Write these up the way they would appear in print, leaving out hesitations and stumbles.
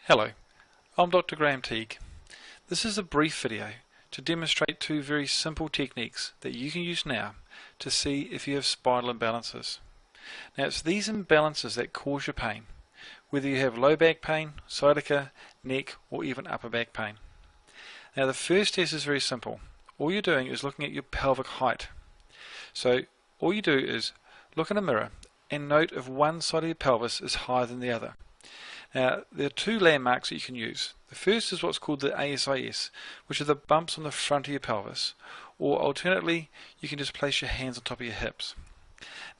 Hello, I'm Dr. Graham Teague. This is a brief video to demonstrate two very simple techniques that you can use now to see if you have spinal imbalances. Now it's these imbalances that cause your pain, whether you have low back pain, sciatica, neck or even upper back pain. Now the first test is very simple. All you're doing is looking at your pelvic height. So all you do is look in a mirror and note if one side of your pelvis is higher than the other. Now, there are two landmarks that you can use. The first is what's called the ASIS, which are the bumps on the front of your pelvis, or alternately, you can just place your hands on top of your hips.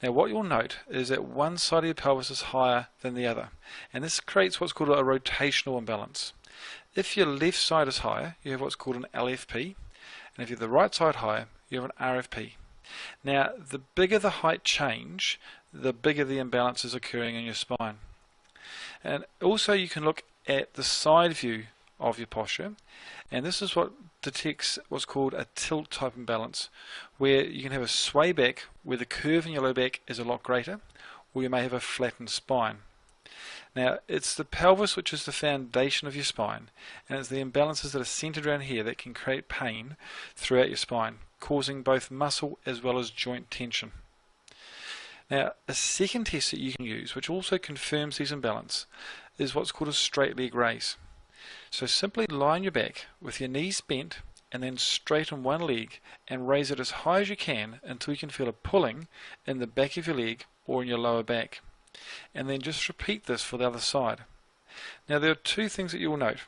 Now, what you'll note is that one side of your pelvis is higher than the other, and this creates what's called a rotational imbalance. If your left side is higher, you have what's called an LFP, and if you have the right side higher, you have an RFP. Now, the bigger the height change, the bigger the imbalance is occurring in your spine. And also you can look at the side view of your posture, and this is what detects what's called a tilt type imbalance, where you can have a sway back where the curve in your low back is a lot greater, or you may have a flattened spine. Now it's the pelvis which is the foundation of your spine, and it's the imbalances that are centered around here that can create pain throughout your spine, causing both muscle as well as joint tension. Now, a second test that you can use, which also confirms these imbalances, is what's called a straight leg raise. So simply lie on your back with your knees bent and then straighten one leg and raise it as high as you can until you can feel a pulling in the back of your leg or in your lower back. And then just repeat this for the other side. Now there are two things that you will note.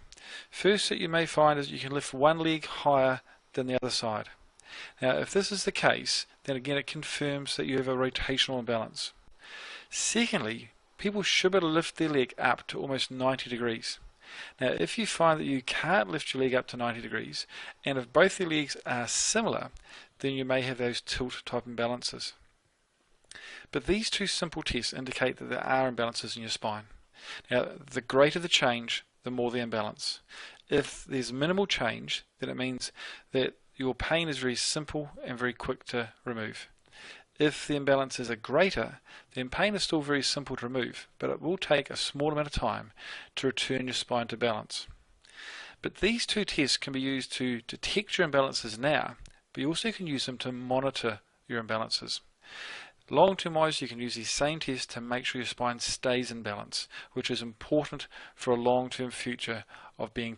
First that you may find is you can lift one leg higher than the other side. Now if this is the case, then again it confirms that you have a rotational imbalance. Secondly, people should be able to lift their leg up to almost 90 degrees. Now if you find that you can't lift your leg up to 90 degrees, and if both your legs are similar, then you may have those tilt type imbalances. But these two simple tests indicate that there are imbalances in your spine. Now the greater the change, the more the imbalance. If there's minimal change, then it means that your pain is very simple and very quick to remove. If the imbalances are greater, then pain is still very simple to remove, but it will take a small amount of time to return your spine to balance. But these two tests can be used to detect your imbalances now, but you also can use them to monitor your imbalances. Long-term wise, you can use these same tests to make sure your spine stays in balance, which is important for a long-term future of being